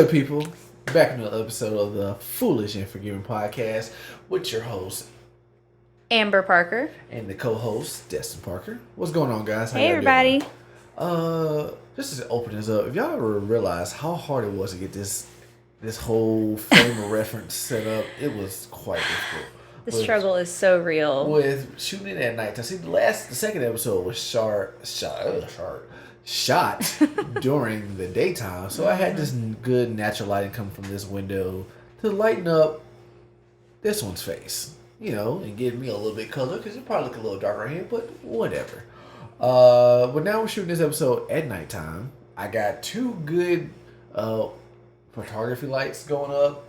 good, people? Back in another episode of the Foolish and Forgiving podcast with your host, Amber Parker. And the co-host, Destin Parker. What's going on, guys? How hey, everybody. Just to open this up, if y'all ever realize how hard it was to get this whole frame of reference set up, it was quite difficult. The struggle is so real. With shooting it at night. See, the second episode was shot during the daytime, so I had this good natural lighting coming from this window to lighten up this one's face, and give me a little bit color because it probably look a little darker here, but whatever. But now we're shooting this episode at nighttime. I got two good photography lights going up,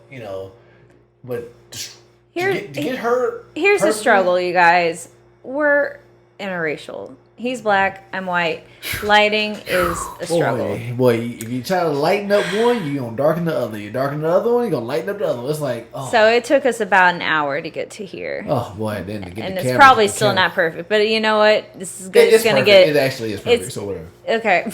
but to get her. Here's the struggle, you guys. We're interracial. He's black, I'm white. Lighting is a struggle. Boy, if you try to lighten up one, you're going to darken the other. You darken the other one, you're going to lighten up the other one. It's like, oh. So it took us about an hour to get to here. Oh, boy. Then to get and the it's camera, probably still not perfect. But you know what? This is good. It's going to get... It actually is perfect, so whatever. Okay.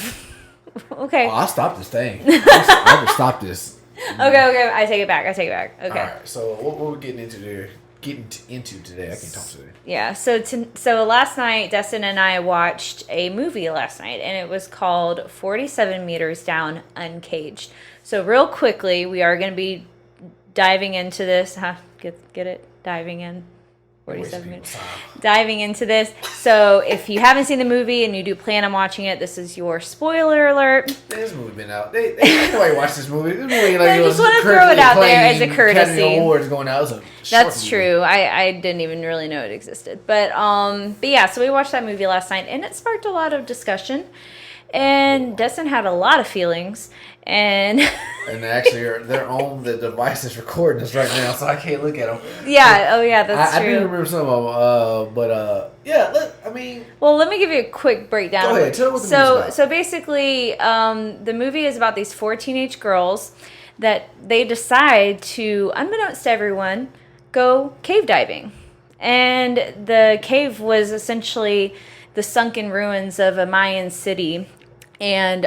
Okay. Oh, I'll stop this thing. I will stop this. Okay. I take it back. Okay. All right. So what we're getting into there. Today. I can't talk today. Yeah, so last night, Destin and I watched a movie last night, and it was called 47 Meters Down, Uncaged. So real quickly, we are going to be diving into this. Get it? Diving in. 47 minutes. Diving into this. So if you haven't seen the movie and you do plan on watching it, this is your spoiler alert. This movie been out. They nobody watched this movie. This movie I just want to throw it out there as a courtesy. Academy Awards going out. That's true. I didn't even really know it existed. But yeah, so we watched that movie last night, and it sparked a lot of discussion. And Destin had a lot of feelings. And actually, they're on the device that's recording us right now, so I can't look at them. Yeah, that's true. I do remember some of them, yeah. Well, let me give you a quick breakdown. Go ahead. Tell me what the movie's about. So basically, the movie is about these 4 teenage girls that they decide to, unbeknownst to everyone, go cave diving. And the cave was essentially the sunken ruins of a Mayan city. And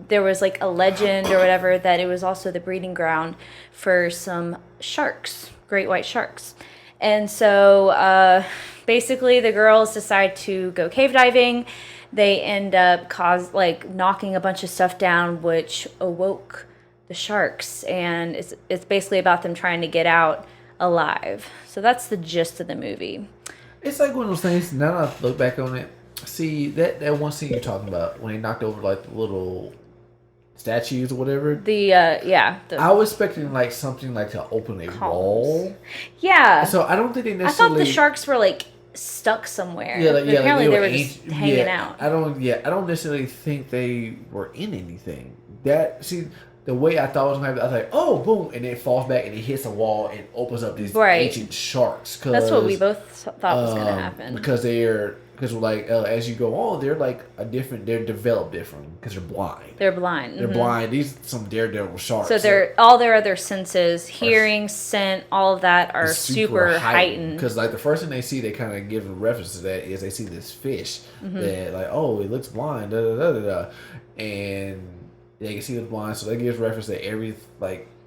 there was like a legend or whatever that it was also the breeding ground for some sharks, great white sharks. And so basically the girls decide to go cave diving. They end up knocking a bunch of stuff down, which awoke the sharks. And it's basically about them trying to get out alive. So that's the gist of the movie. It's like one of those things, now that I look back on it, see, that one scene you're talking about, when they knocked over like the little statues or whatever. I was expecting like something like to open a wall. Yeah. So I don't think they necessarily... I thought the sharks were like stuck somewhere. Apparently they were just hanging out. I don't necessarily think they were in anything. The way I thought it was going to happen, I was like, oh, boom, and then it falls back and it hits a wall and opens up these ancient sharks. That's what we both thought was going to happen. Because as you go on, they're they're developed different because they're blind. They're blind. They're blind. These some daredevil sharks. So all their other senses, hearing, scent, all of that are super heightened. Because the first thing they see, they kind of give a reference to that is they see this fish that it looks blind, and they can see it's blind, so that gives reference to every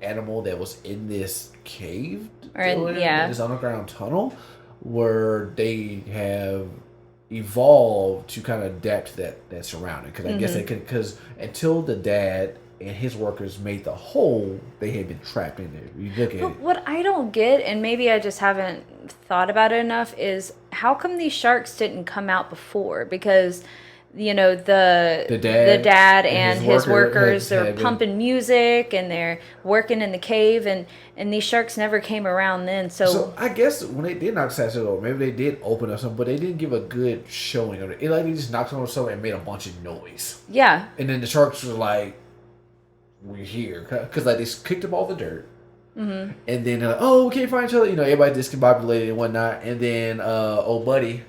animal that was in this cave this underground tunnel, where they have evolved to kind of adapt to that surrounding. Because I guess they could, because until the dad and his workers made the hole, they had been trapped in there. You look at it. What I don't get, and maybe I just haven't thought about it enough, is how come these sharks didn't come out before? Because the dad and his workers are pumping music and they're working in the cave, and these sharks never came around then. So I guess when they did knock statues over, maybe they did open up something, but they didn't give a good showing of it. They just knocked over something and made a bunch of noise. Yeah. And then the sharks were like, "We're here," because they kicked up all the dirt. Mm-hmm. And then they're like, "Oh, we can't find each other." Everybody discombobulated and whatnot. And then old buddy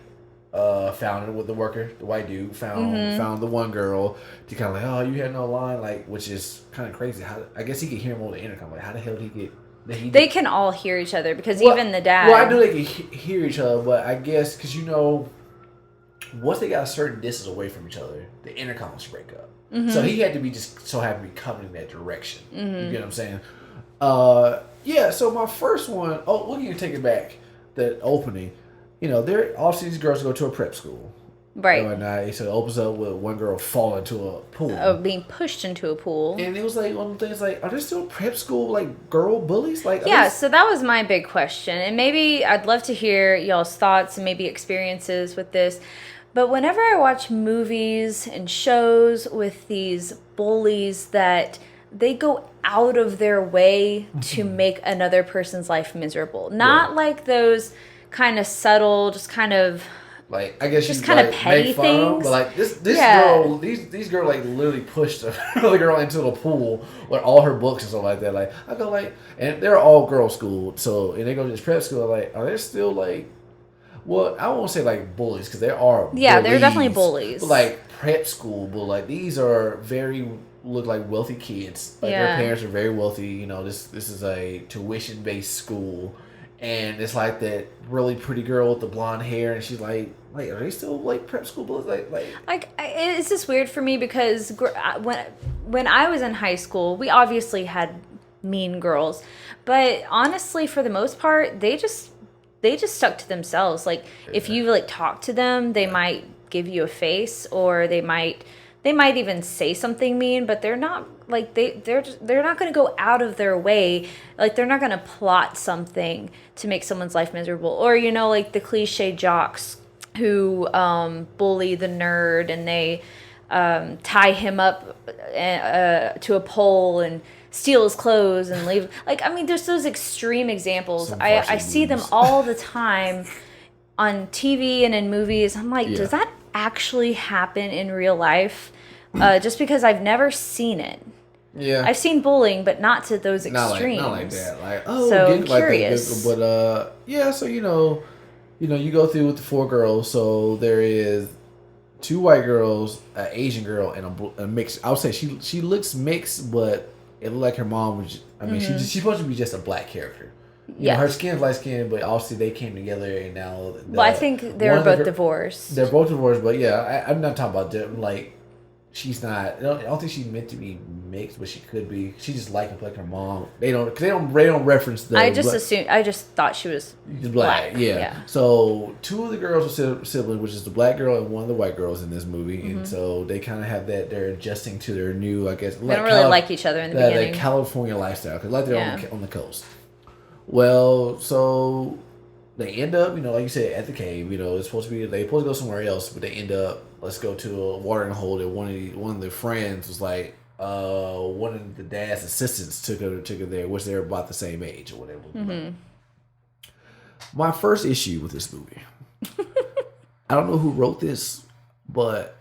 found it with the worker, the white dude found the one girl to kind of oh, you had no line, which is kind of crazy. I guess he could hear him over the intercom. How the hell did he get? They can all hear each other because even the dad. Well, I know they can hear each other, but I guess because once they got a certain distance away from each other, the intercoms break up. So he had to be just so happy to be coming in that direction. You get what I'm saying? Yeah. So my first one, we can take it back. The opening, they're obviously these girls go to a prep school. Right. And so it opens up with one girl falling into a pool. Being pushed into a pool. And it was like one of the things like, are there still prep school like girl bullies? Like yeah, so that was my big question. And maybe I'd love to hear y'all's thoughts and maybe experiences with this. But whenever I watch movies and shows with these bullies that they go out of their way to make another person's life miserable. Not like those kind of subtle, just kind of like, I guess just you kind of like, petty make fun things. of them, but like this girl, these girls like literally pushed another girl into the pool with all her books and stuff like that. Like I go like, and they're all girls school, so and they go to this prep school. Like, are they still like? Well, I won't say like bullies because there are. Yeah, bullies, they're definitely bullies. But like prep school, but like these are look like wealthy kids. Like their parents are very wealthy. This is a tuition based school. And it's like that really pretty girl with the blonde hair, and she's like, are they still like prep school bullies? Like it's just weird for me because when I was in high school, we obviously had mean girls, but honestly, for the most part, they just stuck to themselves. Like if you like talk to them, they might give you a face, or they might even say something mean, but they're not like they're not going to go out of their way. Like they're not going to plot something to make someone's life miserable. Or like the cliche jocks who bully the nerd, and they tie him up to a pole and steal his clothes and leave. Like, I mean, there's those extreme examples. I see them all the time on TV and in movies. I'm like, does that actually happen in real life? Just because I've never seen it. Yeah, I've seen bullying, but not to those extremes. Not like that. Like, so I'm curious. Like that. But yeah. So you go through with the 4 girls. So there is 2 white girls, an Asian girl, and a mixed. I would say she looks mixed, but it looked like her mom was. I mean, she's supposed to be just a black character. Her skin's light skin, but obviously they came together, and now. I think they were both divorced. They're both divorced, but yeah, I'm not talking about them. Like, she's not. I don't think she's meant to be mixed, but she could be. She just like her mom. They don't reference the. I just thought she was black. Yeah. So 2 of the girls are siblings, which is the black girl and one of the white girls in this movie, and so they kind of have that. They're adjusting to their new, I guess. They don't really like each other in the beginning. The California lifestyle, because like they're on the coast. Well, so they end up, like you said, at the cave. It's supposed to be they supposed to go somewhere else, but they end up. Let's go to a watering hole that one of their friends was like. One of the dad's assistants took her there, which they're about the same age or whatever. My first issue with this movie, I don't know who wrote this, but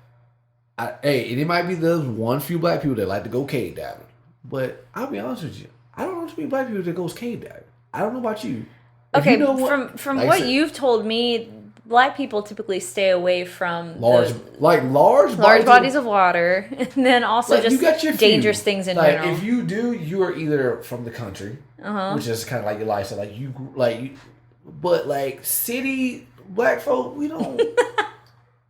and it might be the few black people that like to go cave diving. But I'll be honest with you, I don't know too many black people that goes cave diving. I don't know about you. Okay, from like what you've told me, black people typically stay away from large bodies of water, and then also just dangerous things in general. If you do, you are either from the country, which is kind of like your lifestyle, but like city black folk, we don't.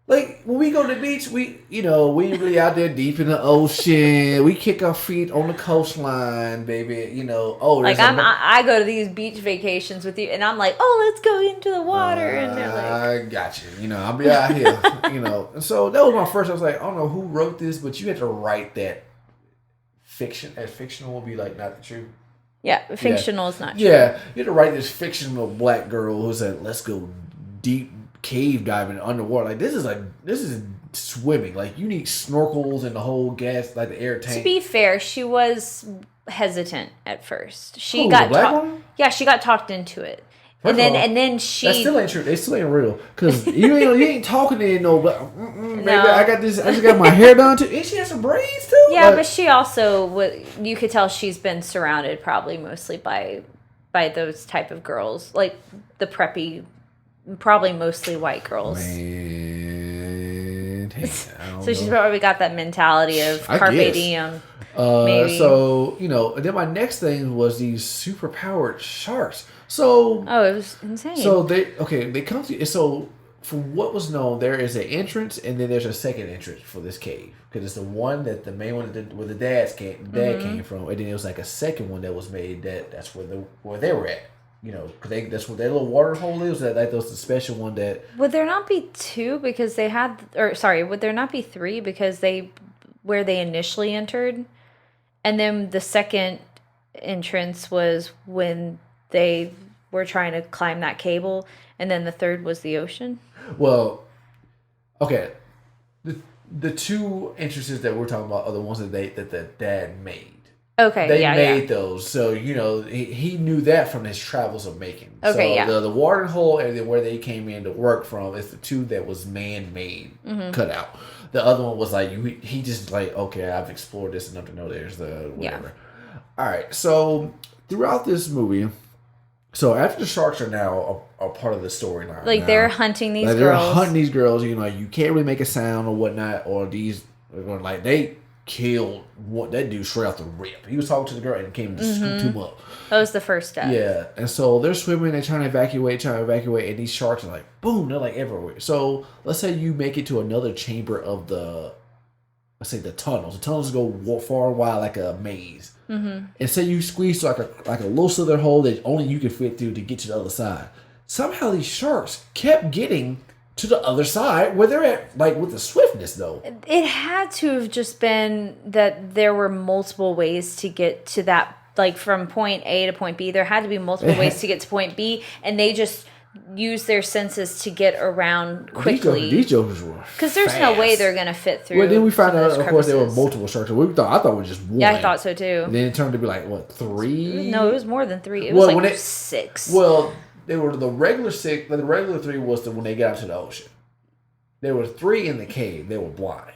Like, when we go to the beach, we really out there deep in the ocean. We kick our feet on the coastline, baby. I go to these beach vacations with you, and I'm like, let's go into the water. And they're like, I got you. I'll be out here, And so that was my first, I was like, I don't know who wrote this, but you had to write that fiction, as fictional will be like not the truth. Yeah, fictional is not true. Yeah, you had to write this fictional black girl who said, let's go deep cave diving underwater. Like, this is swimming. Like, you need snorkels and the whole gas, like the air tank. To be fair, she was hesitant at first. She got she got talked into it. And then she. That still ain't true. They still ain't real. Because you ain't talking to no. Baby, I got this. I just got my hair done too. And she has some braids too. Yeah, but she also you could tell she's been surrounded probably mostly by those type of girls, like the preppy. Probably mostly white girls. Man, so she's probably got that mentality of carpe diem. Maybe. So then my next thing was these super powered sharks. So it was insane. So they come to so from what was known, there is an entrance, and then there's a second entrance for this cave because it's the one that the main one where the dad came from, and then it was like a second one that was made that's where they were at. You know, because that's what that little water hole is. That was the special one that. Would there not be two because they had, or sorry, would there not be three because where they initially entered, and then the second entrance was when they were trying to climb that cable, and then the third was the ocean? Well, okay. The two entrances that we're talking about are the ones that the dad made. Okay, they made those, so you know he knew that from his travels of making. Okay, so the water hole and then where they came in to work from is the two that was man-made, cut out. The other one was like he just like, okay, I've explored this enough to know there's the whatever. All right, so throughout this movie, so after the sharks are now a part of the storyline, like they're hunting these girls. They're hunting these girls. You know, you can't really make a sound or whatnot, or these like they killed that dude straight off the rip. He was talking to the girl and came to scoop him up. That was the first step. Yeah, and so they're swimming, they're trying to evacuate, and these sharks are like, boom, they're like everywhere. So let's say you make it to another chamber of let's say the tunnels. The tunnels go far and wide like a maze. And say you squeeze like a little slither hole that only you can fit through to get to the other side. Somehow these sharks kept getting to the other side where they're at, like with the swiftness though. It had to have just been that there were multiple ways to get to that, like from point A to point B. There had to be multiple ways to get to point B, and they just used their senses to get around quickly. These jokers were because there's no way they're gonna fit through. Well, then we found out, of course, there were multiple sharks. I thought it was just one. Yeah, I thought so too. And then it turned to be like what, 3? No, it was more than 3. It was like 6. Well, they were the regular 6. The regular 3 was when they got out to the ocean. There were 3 in the cave. They were blind.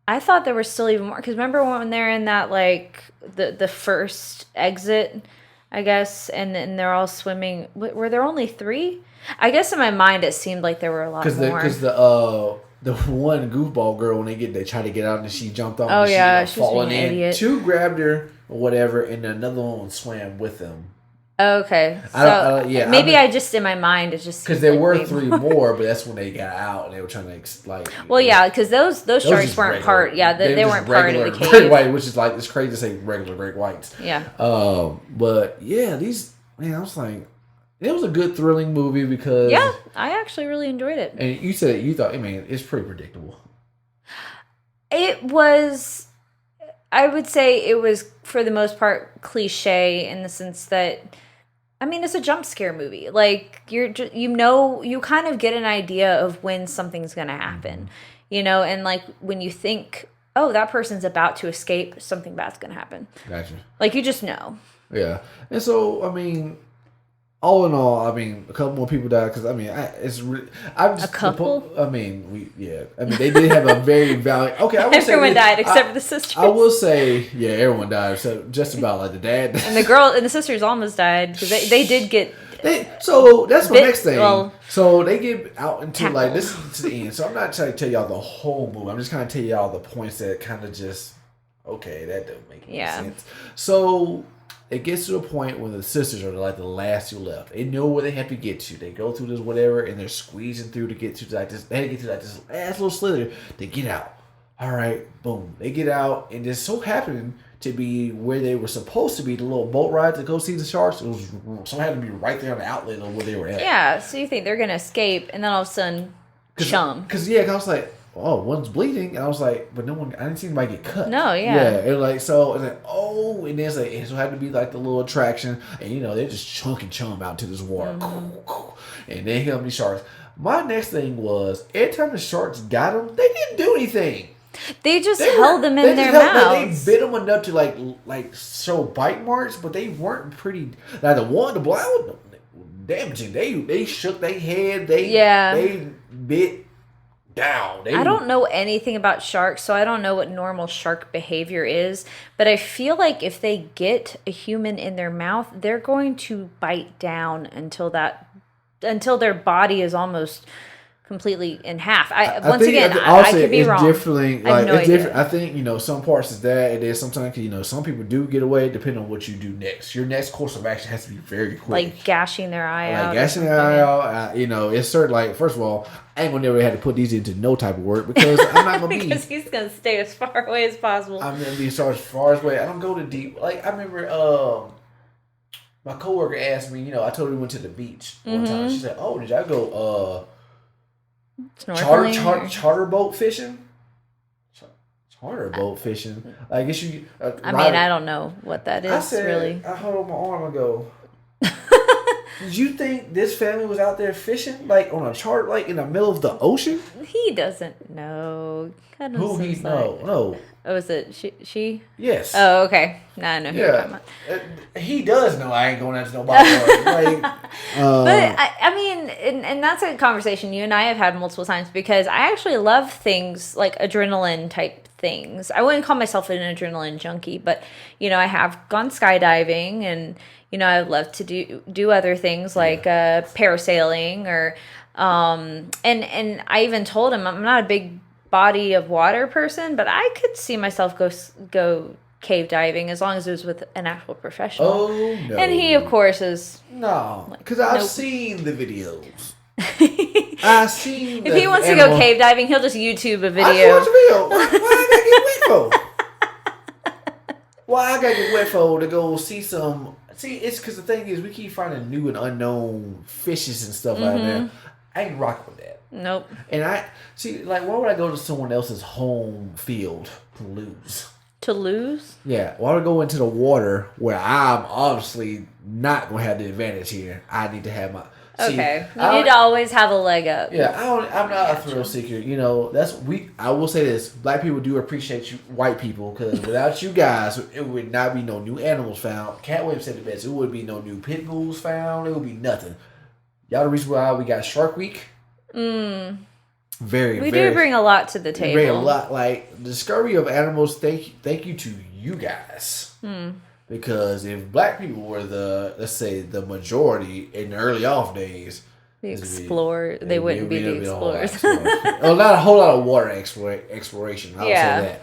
I thought there were still even more. Because remember when they're in that, like, the first exit, I guess, and they're all swimming. Were there only 3? I guess in my mind it seemed like there were a lot more. Because the one goofball girl, when they tried to get out and she jumped off. Oh, yeah. She was falling in. Idiot. 2 grabbed her or whatever, and another one swam with them. Okay, so maybe I just in my mind it's just because there were 3 more, but that's when they got out and they were trying to like. Well, yeah, because those sharks weren't regular. part. Yeah, they weren't part of the cave. Great white, which is like it's crazy to say regular great whites. Yeah. But yeah, I was like, it was a good thrilling movie because I actually really enjoyed it. And you said you thought, I mean, it's pretty predictable. It was. I would say it was for the most part cliche in the sense that. I mean, it's a jump scare movie. Like, you kind of get an idea of when something's going to happen, and like when you think, oh, that person's about to escape, something bad's going to happen. Gotcha. Like, you just know. Yeah. And so, I mean, all in all, I mean, a couple more people died because, I mean, a couple? They did have a very valiant. Okay, I will say everyone died except for the sisters. I will say, yeah, everyone died. So just about like the dad and the girl and the sisters almost died because they did get. So that's my next thing. So they get out into like this to the end. So I'm not trying to tell y'all the whole movie. I'm just kind of tell y'all the points that kind of just that don't make any sense. So. It gets to a point when the sisters are like the last 2 left. They know where they have to get to. They go through this whatever, and they're squeezing through to get to like this. They get to like this last little slither to get out. All right, boom. They get out, and just so happened to be where they were supposed to be. The little boat ride to go see the sharks. It was so happened to be right there on the outlet of where they were at. Yeah. So you think they're gonna escape, and then all of a sudden, chum. Because I was like. Oh, one's bleeding, and I was like, but no one. I didn't see anybody get cut. No, yeah. Yeah, it was like so. It's like and then it's like it so had to be like the little attraction, and they're just chunking chum out to this water, and then here come these sharks. My next thing was every time the sharks got them, they didn't do anything. They just held them in their mouths. They bit them enough to like show bite marks, but they weren't pretty. Now the blind one, damaging. They shook their head. They bit. Down. I don't know anything about sharks, so I don't know what normal shark behavior is, but I feel like if they get a human in their mouth, they're going to bite down until their body is almost completely in half. I Once think, again, also, I could be it's wrong. different. I have Like, no it's idea. different. I think, some parts is that, and then sometimes, some people do get away depending on what you do next. Your next course of action has to be very quick. Like gashing their eye out. Like gashing their eye out. It's certain. Like, first of all, I ain't gonna never have to put these into no type of work because I'm not gonna be. Because he's gonna stay as far away as possible. I'm gonna be as far away. I don't go to deep. Like, I remember, my coworker asked me. I told her we went to the beach one time. She said, "Oh, did y'all go charter boat fishing?" Charter boat fishing. I guess you. I don't know what that is. I said, really. I hold my arm and go. Did you think this family was out there fishing, like on a charter, like in the middle of the ocean? He doesn't know. Who he know? No. Oh, is it she? Yes. Oh, okay. Now I know who you're talking about. He does know I ain't going out to nobody. But I mean, and that's a conversation you and I have had multiple times because I actually love things like adrenaline type things. I wouldn't call myself an adrenaline junkie, but I have gone skydiving and I love to do other things like parasailing or and I even told him I'm not a big body of water person, but I could see myself go cave diving as long as it was with an actual professional. Oh no! And he, of course, is because I've seen the videos. I've seen. If he wants to go cave diving, he'll just YouTube a video. I watch a video. Why I gotta get wet for? Why I gotta get wet for to go see some? See, it's because the thing is, we keep finding new and unknown fishes and stuff out there. I ain't rocking with that. Nope. And I see, like, why would I go to someone else's home field to lose? To lose? Yeah. Why would I go into the water where I'm obviously not going to have the advantage here? I need to have my... Okay. You need to always have a leg up. Yeah, I'm not a thrill seeker. I will say this. Black people do appreciate you, white people, because without you guys, it would not be no new animals found. Cat Williams said the best. It would be no new pit bulls found. It would be nothing. Y'all the reason why we got Shark Week. We do bring a lot to the table. Bring a lot, like the discovery of animals. Thank you to you guys, because if black people were let's say the majority in the early off days, the explorers, they wouldn't be the explorers. Not a whole lot of water exploration. I would say that.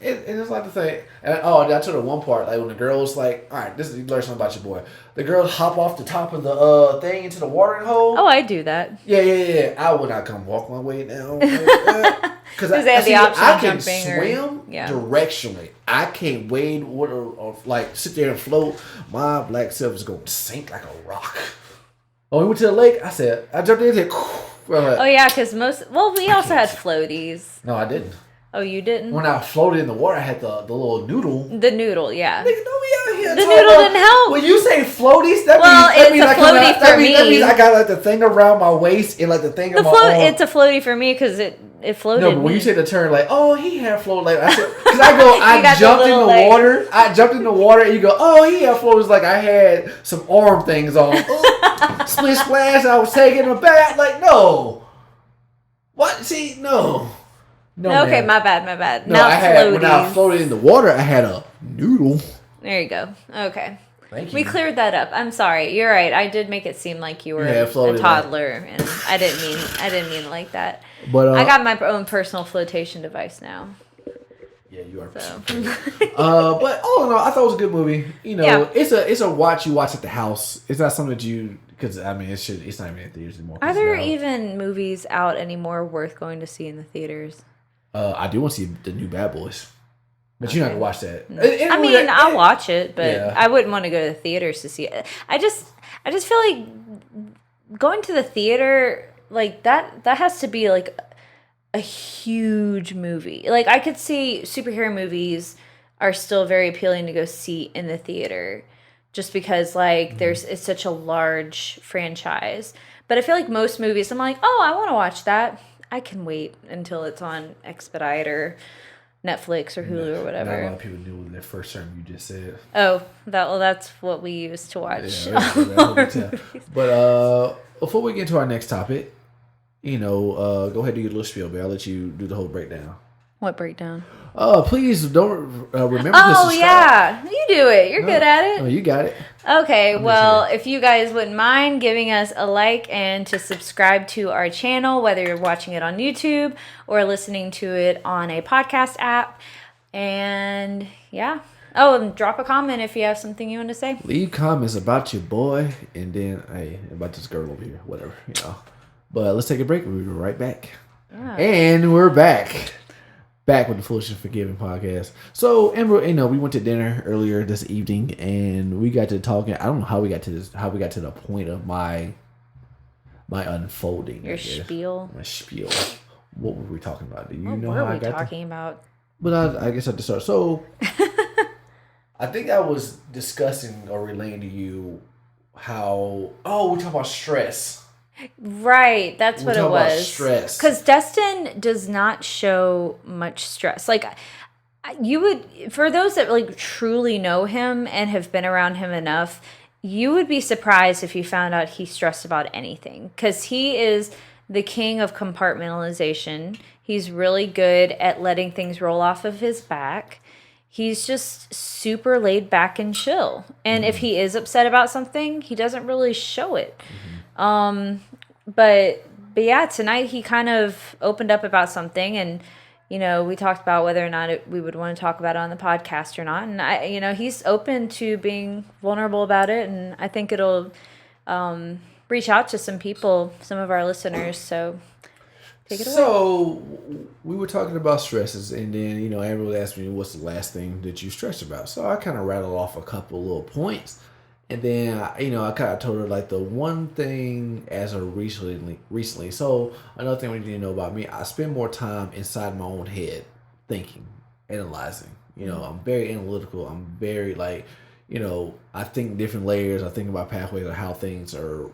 And it's like the thing. I told her one part, like when the girls like, all right, you learn something about your boy. The girls hop off the top of the thing into the watering hole. Oh, I do that. Yeah. I would not come walk my way down because they have the option I of can jumping swim directionally. I can't wade water or like sit there and float. My black self is going to sink like a rock. When we went to the lake, I jumped in there. Oh yeah, because we also had floaties. No, I didn't. Oh, you didn't? When I floated in the water, I had the little noodle. The noodle, yeah. Nigga, don't be out here. The noodle didn't help. When you say floaties, that means it's a floaty for me. That means I got like the thing around my waist and like the thing on my arm. It's a floaty for me because it floated. No, but when you say the term like, oh, he had floated like I said, because I jumped in the water. I jumped in the water and you go, oh, he had floated like I had some arm things on. Split splash. I was taking a bath. Like no. What? See, no. No, okay, man. my bad. No, when I floated in the water, I had a noodle. There you go. Okay. Thank you. We cleared that up. I'm sorry. You're right. I did make it seem like you were a toddler, and I didn't mean like that. But I got my own personal flotation device now. Yeah, you are. So. But all in all, I thought it was a good movie. It's a watch you watch at the house. It's not something that you. Because it's not even in theaters anymore. Are there even movies out anymore worth going to see in the theaters? I do want to see the new Bad Boys, but you're not gonna watch that. No. I'll watch it, but I wouldn't want to go to the theaters to see it. I just feel like going to the theater like that has to be like a huge movie. Like I could see superhero movies are still very appealing to go see in the theater, just because like it's such a large franchise. But I feel like most movies, I'm like, oh, I want to watch that. I can wait until it's on Expedite or Netflix or Hulu or whatever. Not a lot of people knew their first term you just said. Oh, that's what we used to watch. Yeah, but before we get into our next topic, go ahead and do your little spiel, but I'll let you do the whole breakdown. What breakdown? Please don't remember to Oh, subscribe. yeah. You do it. You're good at it. Oh, you got it. Okay, well, if you guys wouldn't mind giving us a like and to subscribe to our channel, whether you're watching it on YouTube or listening to it on a podcast app. And yeah. Oh, and drop a comment if you have something you want to say. Leave comments about your boy and then, hey, about this girl over here, whatever, you know. But let's take a break. We'll be right back. Yeah. And we're back. Back with the Foolish and Forgiving podcast. So, Amber, we went to dinner earlier this evening and we got to talking. I don't know how we got to this, how we got to the point of my unfolding. Your spiel. My spiel. What were we talking about? Do you know what how were I we got talking about? But I guess I have to start. So, I think I was discussing or relaying to you how, we're talking about stress. Right, that's what it was. About stress. Because Destin does not show much stress. Like, you would, for those that like truly know him and have been around him enough, you would be surprised if you found out he's stressed about anything. Because he is the king of compartmentalization. He's really good at letting things roll off of his back. He's just super laid back and chill. And if he is upset about something, he doesn't really show it. But yeah, tonight he kind of opened up about something, and we talked about whether or not we would want to talk about it on the podcast or not. And he's open to being vulnerable about it, and I think it'll reach out to some people, some of our listeners. So take it away. So we were talking about stresses, and then Amber was asking me, "What's the last thing that you stressed about?" So I kind of rattled off a couple little points. And then, I kind of told her, like, the one thing as of recently. So, another thing we need to know about me, I spend more time inside my own head, thinking, analyzing. I'm very analytical. I'm very, like, I think different layers. I think about pathways of how things are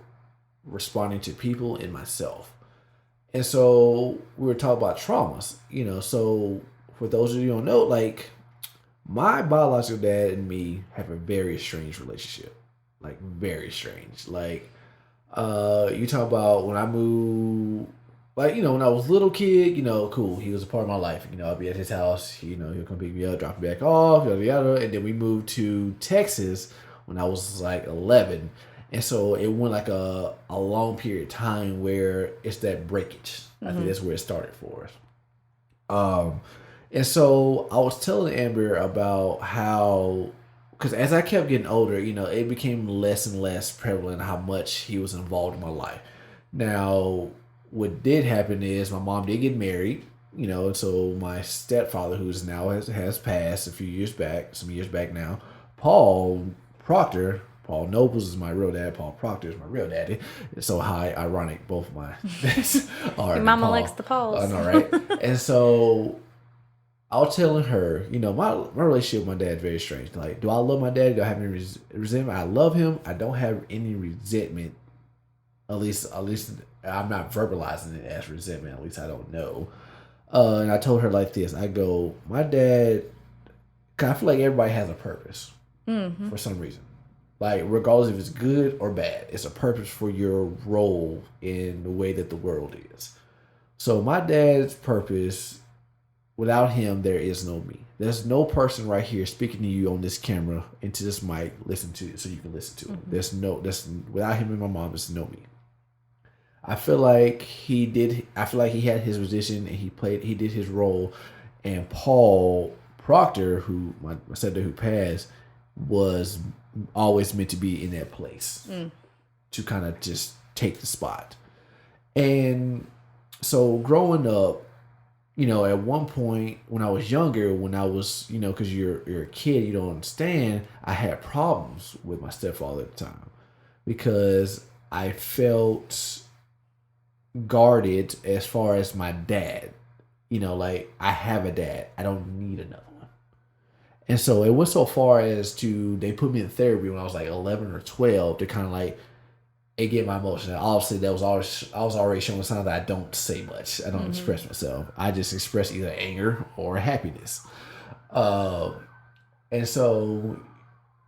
responding to people and myself. And so, we were talking about traumas, So, for those of you who don't know, like, my biological dad and me have a very strange relationship. Like, very strange. Like, you talk about when I moved, like, when I was a little kid, cool. He was a part of my life. I'd be at his house. He'll come pick me up, drop me back off, yada, yada. And then we moved to Texas when I was, like, 11. And so it went, like, a long period of time where it's that breakage. I think that's where it started for us. And so I was telling Amber about how, because as I kept getting older, it became less and less prevalent how much he was involved in my life. Now, what did happen is my mom did get married, and so my stepfather, who's now has passed some years back now, Paul Nobles is my real dad. Paul Proctor is my real daddy. It's so ironic, both of my dads are. Your mama likes the Pauls. I know, right? And so I was telling her, my relationship with my dad is very strange. Like, do I love my dad? Do I have any resentment? I love him. I don't have any resentment. At least I'm not verbalizing it as resentment. At least I don't know. And I told her like this. I go, my dad, cause I feel like everybody has a purpose for some reason. Like, regardless if it's good or bad, it's a purpose for your role in the way that the world is. So my dad's purpose, without him, there is no me. There's no person right here speaking to you on this camera into this mic, so you can listen to him. Without him and my mom, there's no me. I feel like he had his position and he did his role. And Paul Proctor, who my stepdad who passed, was always meant to be in that place to kind of just take the spot. And so growing up, at one point when I was younger, because you're a kid, you don't understand, I had problems with my stepfather at the time because I felt guarded as far as my dad. Like, I have a dad. I don't need another one. And so it went so far as they put me in therapy when I was like 11 or 12 to kind of like, it get my emotion. Obviously, I was already showing signs that I don't say much. I don't express myself. I just express either anger or happiness. And so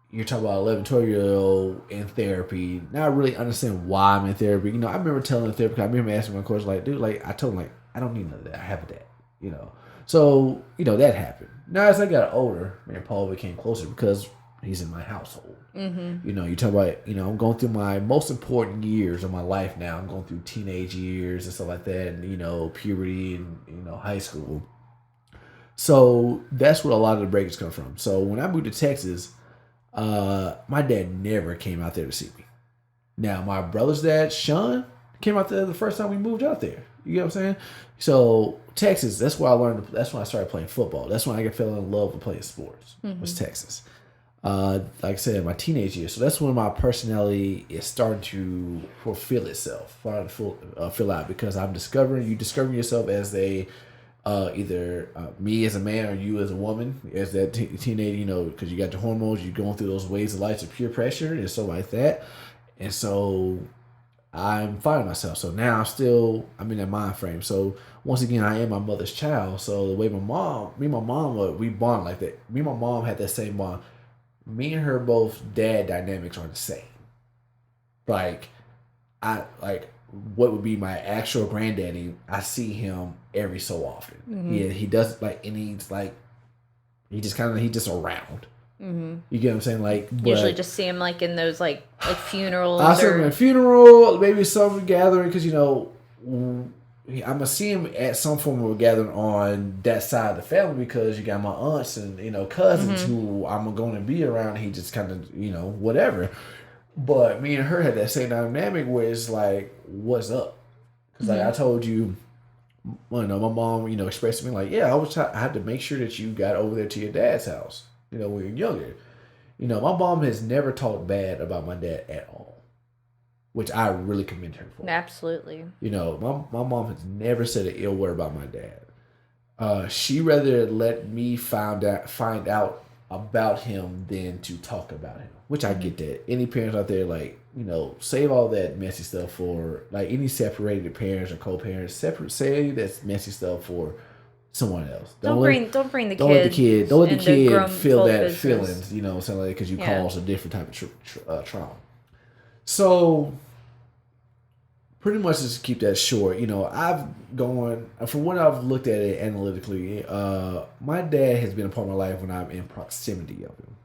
you're talking about 11, 12-year-old in therapy. Now I really understand why I'm in therapy. I remember telling the therapist, I remember asking my coach, like, dude, like, I told him, like, I don't need none of that. I have a dad, So, that happened. Now, as I got older, me and Paul became closer because he's in my household. You talk about, I'm going through my most important years of my life now. I'm going through teenage years and stuff like that, and, puberty and, high school. So that's where a lot of the breakers come from. So when I moved to Texas, my dad never came out there to see me. Now, my brother's dad, Sean, came out there the first time we moved out there. You get what I'm saying? So Texas, that's where I learned. That's when I started playing football. That's when I fell in love with playing sports. Was Texas. Like I said, my teenage years. So that's when my personality is starting to fulfill itself, fill out, because you discovering yourself as a either me as a man or you as a woman, as that teenage, because you got the hormones, you're going through those waves of life of peer pressure and stuff like that. And so I'm finding myself. So now I'm in that mind frame. So once again, I am my mother's child. So the way me and my mom, we bond like that. Me and my mom had that same bond. Me and her both dad dynamics are the same. What would be my actual granddaddy, I see him every so often. He does and he's just around. You get what I'm saying? Usually just see him in those funerals. I see him at a funeral, maybe some gathering, because I'm gonna see him at some form of a gathering on that side of the family, because you got my aunts and cousins who I'm going to be around. He just kind of whatever. But me and her had that same dynamic where it's what's up? Because I told you, my mom expressed to me I had to make sure that you got over there to your dad's house. When you're younger. My mom has never talked bad about my dad at all, which I really commend her for. Absolutely. My mom has never said an ill word about my dad. She rather let me find out about him than to talk about him, which I get that. Any parents out there, save all that messy stuff for, any separated parents or co-parents, save that messy stuff for someone else. Don't let the kid feel that feelings, because you caused a different type of trauma. So pretty much just keep that short. From what I've looked at it analytically, my dad has been a part of my life when I'm in proximity of him.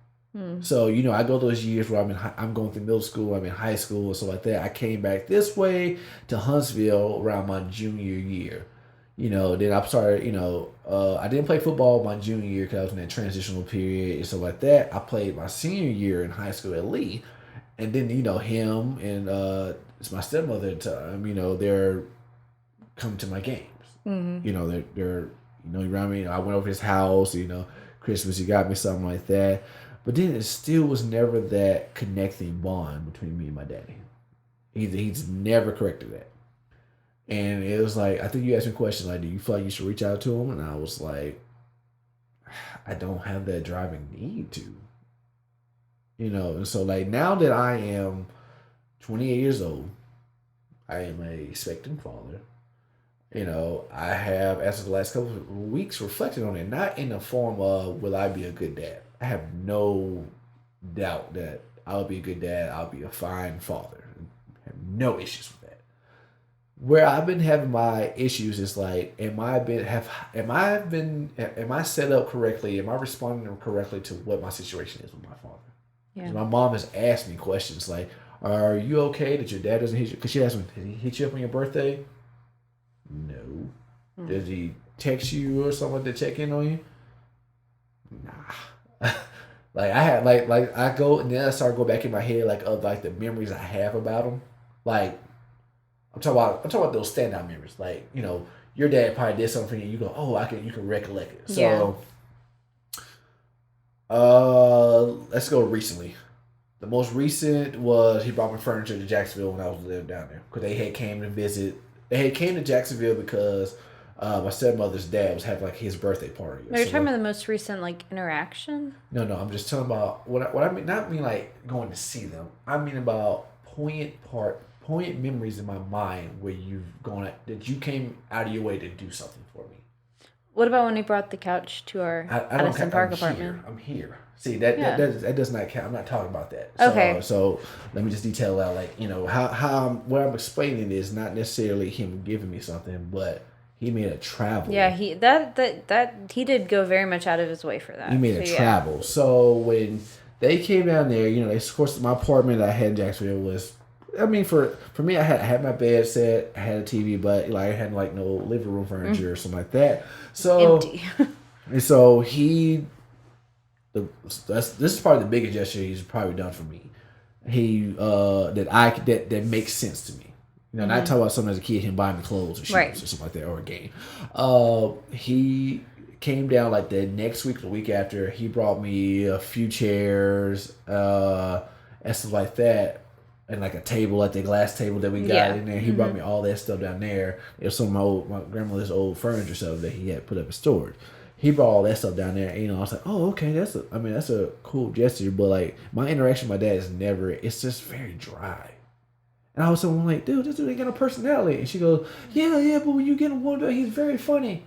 So, I go those years where I'm going through middle school, I'm in high school and stuff like that. I came back this way to Huntsville around my junior year. Then I started, I didn't play football my junior year because I was in that transitional period and stuff like that. I played my senior year in high school at Lee. And then, him and it's my stepmother at the time, they're coming to my games. They're around me. I went over his house, Christmas, he got me something like that. But then it still was never that connecting bond between me and my daddy. He's never corrected that. And it was I think you asked me a question, do you feel like you should reach out to him? And I was like, I don't have that driving need to. And so now that I am 28 years old, I am a expectant father. I have, as of the last couple of weeks, reflected on it, not in the form of will I be a good dad. I have no doubt that I'll be a good dad. I'll be a fine father. I have no issues with that. Where I've been having my issues is am I set up correctly? Am I responding correctly to what my situation is with my father? Yeah. My mom has asked me questions are you okay that your dad doesn't hit you? Because she asked me, did he hit you up on your birthday? No. Did he text you or something to check in on you? Nah. I had I go and then I start going back in my head of the memories I have about him. I'm talking about those standout memories. Your dad probably did something for you. You go, you can recollect it. So, let's go recently. The most recent was he brought me furniture to Jacksonville when I was living down there, because they had came to visit. They had came to Jacksonville because my stepmother's dad was having his birthday party. You're talking about the most recent interaction? No, I'm just talking about what I mean. Not mean going to see them. I mean about poignant memories in my mind where that you came out of your way to do something for me. What about when he brought the couch to our Addison Park apartment? I'm here. See, that does not count. I'm not talking about that. Okay. So let me just detail out, what I'm explaining is not necessarily him giving me something, but He made a travel. Yeah, he did go very much out of his way for that. He made a travel. So when they came down there, you know, of course, my apartment that I had in Jacksonville was, I mean, for me, I had my bed set, I had a TV, but like I had like no living room furniture or something like that. So empty. And so this is probably the biggest gesture he's probably done for me. That makes sense to me. You know, not talking about something as a kid, him buying me clothes or shoes or something like that, or a game. He came down like the next week, the week after. He brought me a few chairs, and stuff like that, and like a table, like the glass table that we got in there. He brought me all that stuff down there. It was some of my grandmother's old furniture stuff that he had put up in storage. He brought all that stuff down there, and, you know, I was like, oh, okay, that's a cool gesture, but like my interaction with my dad is never, it's just very dry. And I was like, dude, this dude ain't got no personality. And she goes, yeah, but when you get him warmed up, he's very funny.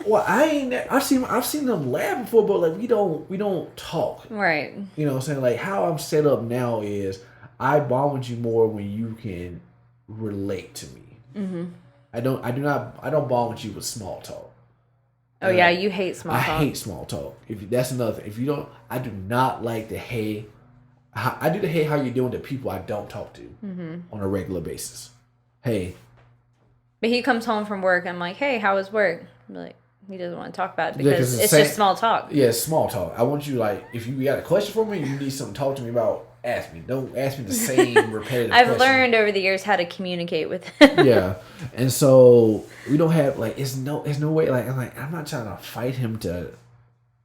Well, I've seen them laugh before, but like we don't talk. Right. You know what I'm saying? Like how I'm set up now is I bond with you more when you can relate to me. Mm-hmm. I don't bond with you with small talk. Oh yeah, you hate small talk. I hate small talk. That's another thing. If you don't, I do not like the hey. I do the hey, how you doing to people I don't talk to on a regular basis. Hey. But he comes home from work. I'm like, hey, how was work? I'm like, he doesn't want to talk about it because it's just small talk. Yeah, it's small talk. I want you, like, if you got a question for me, you need something to talk to me about, ask me. Don't ask me the same repetitive I've learned over the years how to communicate with him. Yeah. And so we don't have, like, it's no way, like, I'm not trying to fight him to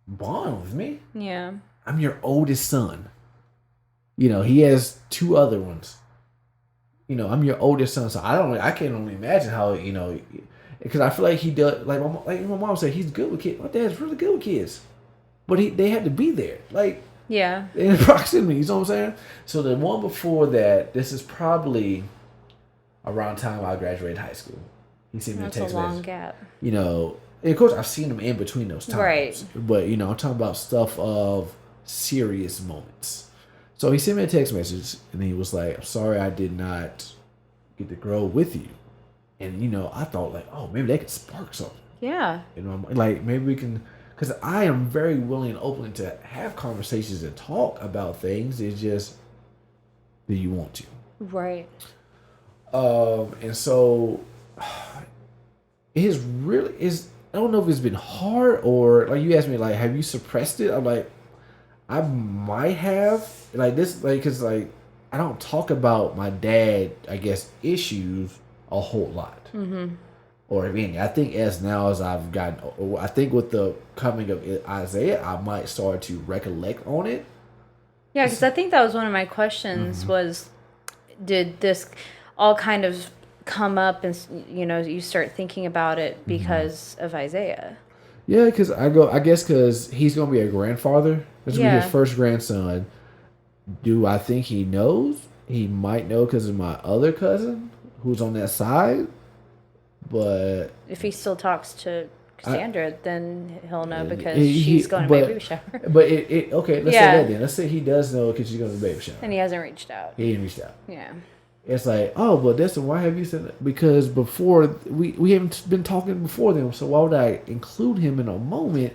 bond with me. Yeah. I'm your oldest son. You know, he has 2 other ones. You know, I'm your oldest son, so I can't only imagine how, you know, because I feel like he does, like my mom said, he's good with kids. My dad's really good with kids, but they had to be there, like, yeah, in proximity. You know what I'm saying? So the one before that, this is probably around time I graduated high school. He sent me a text message. That's a long gap. You know, and of course I've seen him in between those times, right? But you know, I'm talking about stuff of serious moments. So he sent me a text message, and he was like, I'm sorry I did not get to grow with you. And, you know, I thought, like, oh, maybe they could spark something. Yeah. You know, like, maybe we can, because I am very willing and open to have conversations and talk about things. It's just, do you want to? Right. And so, it is really, I don't know if it's been hard or, like, you asked me, like, have you suppressed it? I'm like, I might have, like, this, like, because, like, I don't talk about my dad, I guess, issues a whole lot. Mm-hmm. Or, I mean, I think as I've gotten, I think with the coming of Isaiah, I might start to recollect on it. Yeah, because I think that was one of my questions was, did this all kind of come up and, you know, you start thinking about it because of Isaiah? Yeah, because I guess because he's going to be a grandfather. This will be his first grandson. Do I think he knows? He might know because of my other cousin who's on that side. But if he still talks to Cassandra, then he'll know because she's going to baby shower. But okay, let's say that then. Let's say he does know because she's going to baby shower. And he hasn't reached out. He ain't reached out. Yeah. It's like, oh, but Destin, why have you said that? Because before, we haven't been talking before them, so why would I include him in a moment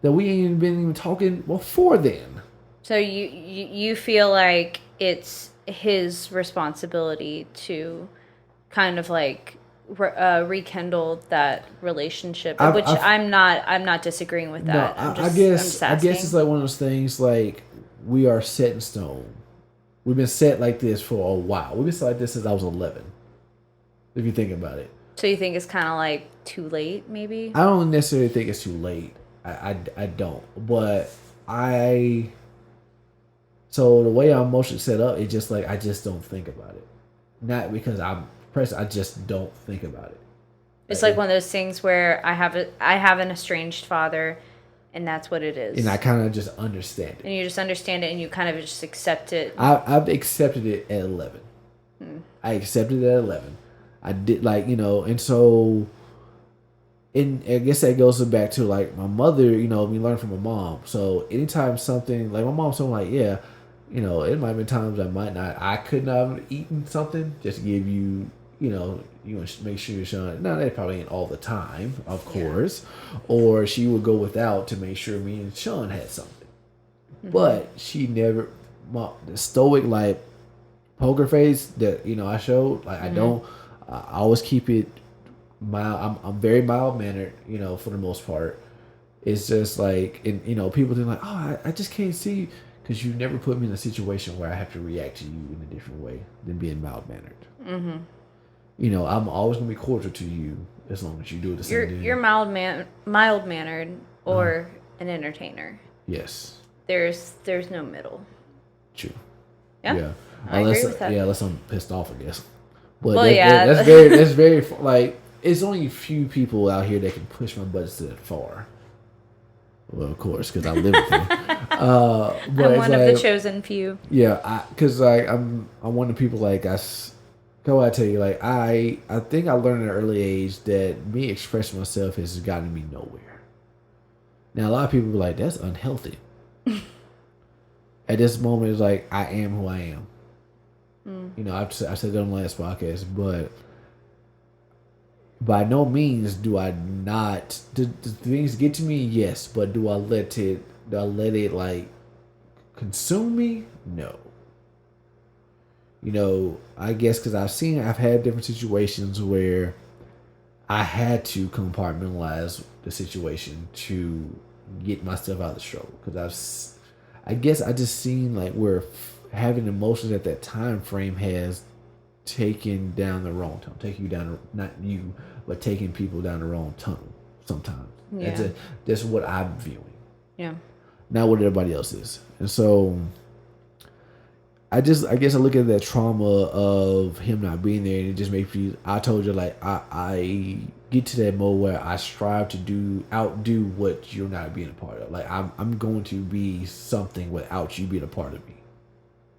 that we ain't been even talking before then? So you feel like it's his responsibility to kind of like rekindle that relationship, I'm not disagreeing with that. No, I guess it's like one of those things, like, we are set in stone. We've been set like this for a while. We've been set like this since I was 11. If you think about it. So you think it's kind of like too late, maybe? I don't necessarily think it's too late. I don't. But so the way I'm emotionally set up, it's just like I just don't think about it. Not because I'm pressed. I just don't think about it. It's like one of those things where I have an estranged father, and that's what it is. And I kind of just understand it. And you just understand it, and you kind of just accept it. I've accepted it at 11. I accepted it at 11. I did, like, you know, and so, and I guess that goes back to, like, my mother, you know, we learned from my mom. So anytime something, like, my mom's something like, yeah, you know, it might have been times I could not have eaten something just to give you, you want to make sure your son. No, that probably ain't all the time, of course. Or she would go without to make sure me and Sean had something. But she never, the stoic like poker face that I showed. Like I don't. I always keep it mild. I'm very mild mannered. For the most part. It's just like, and people think like, oh, I just can't see because you never put me in a situation where I have to react to you in a different way than being mild mannered. I'm always gonna be cordial to you as long as you do it the same thing. You're mild mannered or an entertainer. Yes. There's no middle. True. Yeah. I Unless, agree with that. Yeah, unless I'm pissed off, I guess. But Well, that's very like it's only a few people out here that can push my buttons to that far. Well, of course, because I live with them. But I'm one of the chosen few. Yeah, because I'm one of the people like I tell you, like I think I learned at an early age that me expressing myself has gotten me nowhere. Now a lot of people be like, that's unhealthy. At this moment, it's like I am who I am. I said that on the last podcast, but by no means do I not. Do things get to me? Yes, but do I let it like consume me? No. I guess because I've had different situations where I had to compartmentalize the situation to get myself out of the struggle. Because I guess I just seen like where having emotions at that time frame has taken down the wrong tunnel. Taking you down, not you, but taking people down the wrong tunnel sometimes. Yeah. That's what I'm viewing. Yeah. Not what everybody else is. And so I guess I look at that trauma of him not being there, and it just makes me. I told you, like I get to that mode where I strive to outdo what you're not being a part of. Like I'm going to be something without you being a part of me.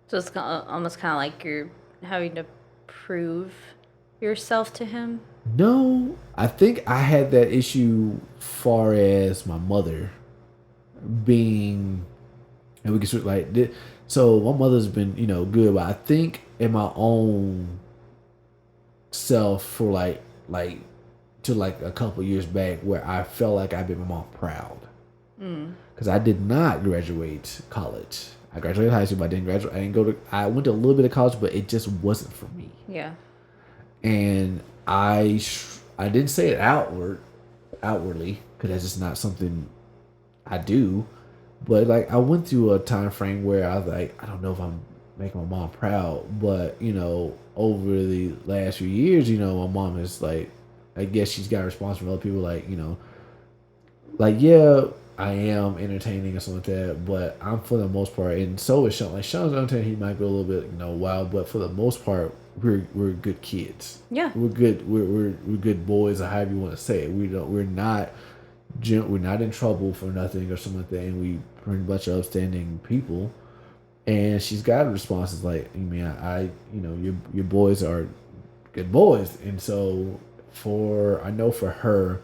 So it's almost kind of like you're having to prove yourself to him. No, I think I had that issue far as my mother being, and we can sort of like this. So my mother's been, good, but I think in my own self for like a couple years back where I felt like I've been my mom proud. Because I did not graduate college. I graduated high school, but I didn't graduate. I went to a little bit of college, but it just wasn't for me. Yeah. And I didn't say it outwardly, because that's just not something I do. But like I went through a time frame where I was like, I don't know if I'm making my mom proud, but over the last few years, my mom is like, I guess she's got responsibility. Other people like yeah, I am entertaining or something like that, but I'm for the most part, and so is Sean. Like Sean's entertaining, he might go a little bit wild, but for the most part, we're good kids. Yeah, we're good. We're good boys, or however you want to say it. We're not in trouble for nothing or something like that, and we pretty much upstanding people. And she's got responses like, your boys are good boys, and so I know for her,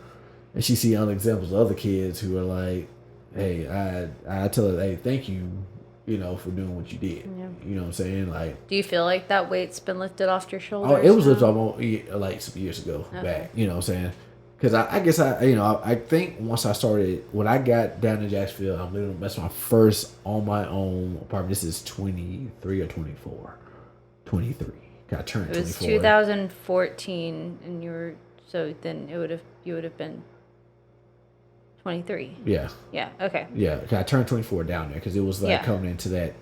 and she see other examples of other kids who are like, hey, I tell her, hey, thank you, for doing what you did. Yeah. You know what I'm saying? Like, do you feel like that weight's been lifted off your shoulders? Oh, it was lifted off like some years ago back. You know what I'm saying? Because I guess I think once I started, when I got down to Jacksonville, I'm living. That's my first on my own apartment. This is 23 or 24. 23. I turned 24. It was 2014, and you would have been 23. Yeah. Yeah. Okay. Yeah, I turned 24 down there because it was like coming into that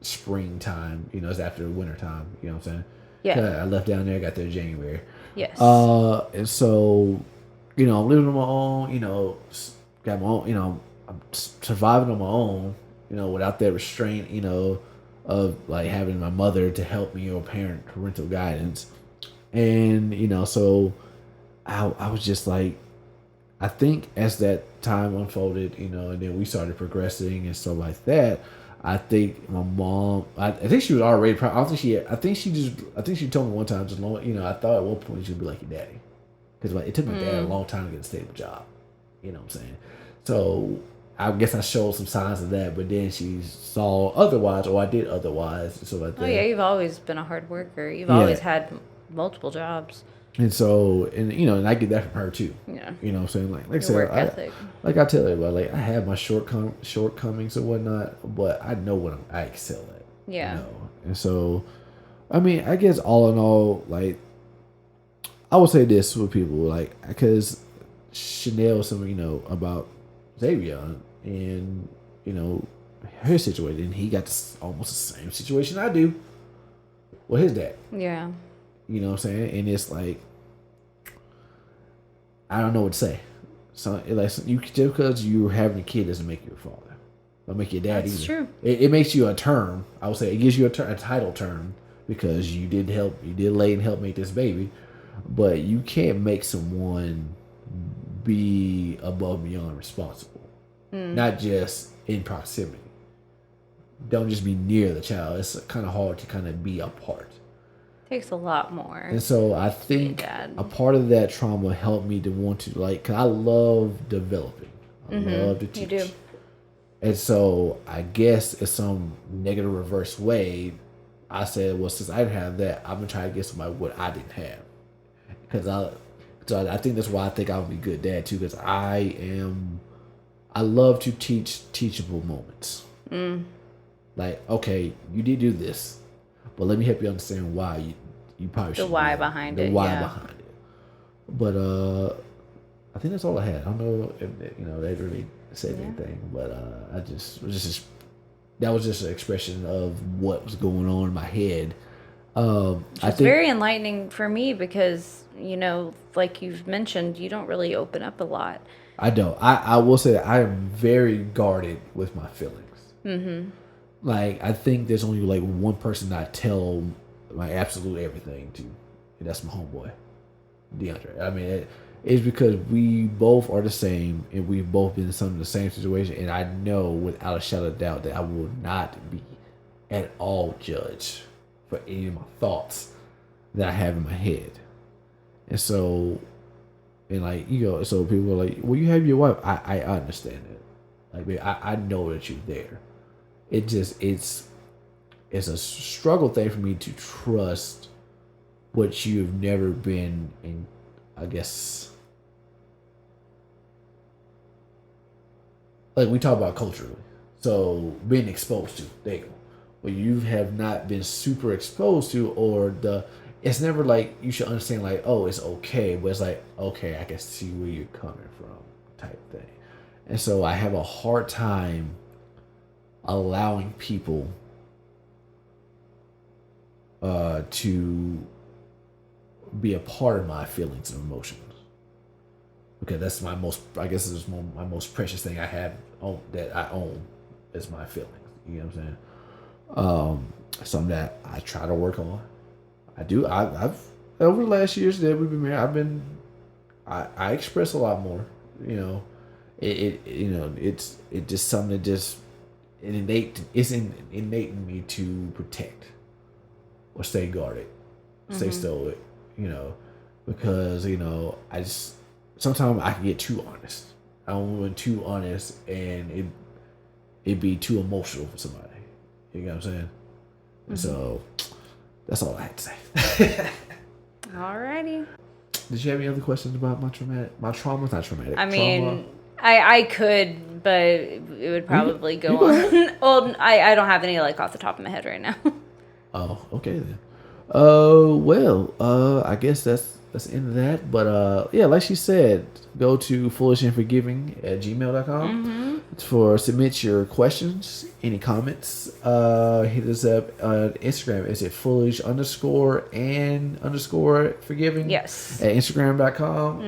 springtime. It's after the winter time. You know what I'm saying? Yeah. I left down there. Got there in January. Yes. And so, I'm living on my own. Got my own. I'm surviving on my own. Without that restraint. Of like having my mother to help me or parental guidance, and so I was just like. I think as that time unfolded, and then we started progressing and stuff like that, I think my mom, I think she was already proud. I think she told me one time, just I thought at one point she'd be like your daddy, because it took my dad a long time to get a stable job. You know what I'm saying? So I guess I showed some signs of that, but then she saw otherwise, or I did otherwise, and stuff like that. Oh yeah, you've always been a hard worker. You've always had multiple jobs. And so, and you know, and I get that from her too. Yeah. You know what I'm saying? Like I Your said, work ethic. like I tell everybody, like I have my shortcomings and whatnot, but I know what I excel at. Yeah. You know? And so, I mean, I guess all in all, like, I would say this with people, like, because Chanel, you know, about Xavier and, you know, her situation, and he got almost the same situation I do with his dad. Yeah. You know what I'm saying? And it's like, I don't know what to say. So, like, you just because you're having a kid doesn't make you a father. Don't make you a dad That's either. true. It makes you a term. I would say it gives you a title term because you did lay and help make this baby, but you can't make someone be above and beyond responsible. Not just in proximity. Don't just be near the child. It's kind of hard to kind of be apart. Takes a lot more. And so I think a part of that trauma helped me to want to, like, cause I love developing. I love to teach. You do. And so I guess in some negative reverse way, I said, well, since I didn't have that, I'm gonna try to get somebody what I didn't have. So I think that's why I think I would be a good dad too, because I love to teach teachable moments. Like, okay, you did do this, but let me help you understand why you probably should. The why behind it. The why behind it. But I think that's all I had. I don't know if they really said anything, but that was just an expression of what was going on in my head. It's very enlightening for me because, you know, like you've mentioned, you don't really open up a lot. I don't. I will say that I am very guarded with my feelings. Like, I think there's only like one person I tell my absolute everything to, and that's my homeboy, DeAndre. I mean, it's because we both are the same, and we've both been in some of the same situation, and I know without a shadow of doubt that I will not be at all judged for any of my thoughts that I have in my head. And so, and like, you know, so people are like, well, you have your wife. I understand it. Like, I know that you're there. It just, it's a struggle thing for me to trust what you've never been in, I guess. Like, we talk about culturally. So, being exposed to, there you go. But you have not been super exposed to, or it's never like you should understand, like, oh, it's okay, but it's like, okay, I can see where you're coming from, type thing. And so I have a hard time allowing people to be a part of my feelings and emotions, because that's my most, I guess it's my most precious thing I have that I own is my feelings. You know what I'm saying? Something that I try to work on. I've over the last years that we've been married, I express a lot more. You know, it's just something that just it's innate in me to protect or stay guarded, stay stoic. You know, because sometimes I can get too honest. I don't want too honest, and it be too emotional for somebody. You know what I'm saying? And so that's all I had to say. Alrighty. Did you have any other questions about my traumas? Not traumatic. I mean, I could, but it would probably go on. Well, I don't have any like off the top of my head right now. Oh, okay then. I guess that's the end of that. But yeah, like she said, go to foolishandforgiving@gmail.com for submit your questions, any comments. Hit us up on Instagram. Is it foolish_and_forgiving? Yes. At Instagram.com.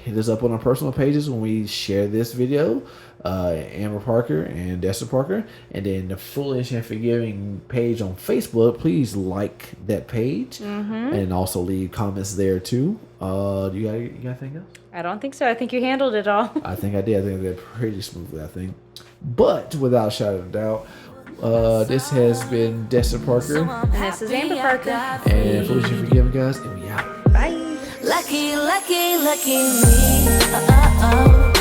Hit us up on our personal pages when we share this video. Amber Parker and Destin Parker, and then the Foolish and Forgiving page on Facebook. Please like that page, and also leave comments there too. You got anything else? I don't think so. I think you handled it all. I think I did. I think I did pretty smoothly. I think, but without a shadow of a doubt, this has been Destin Parker, And this is Amber Parker. and Foolish and Forgiving, guys, and we out. Bye. Lucky, lucky, lucky me.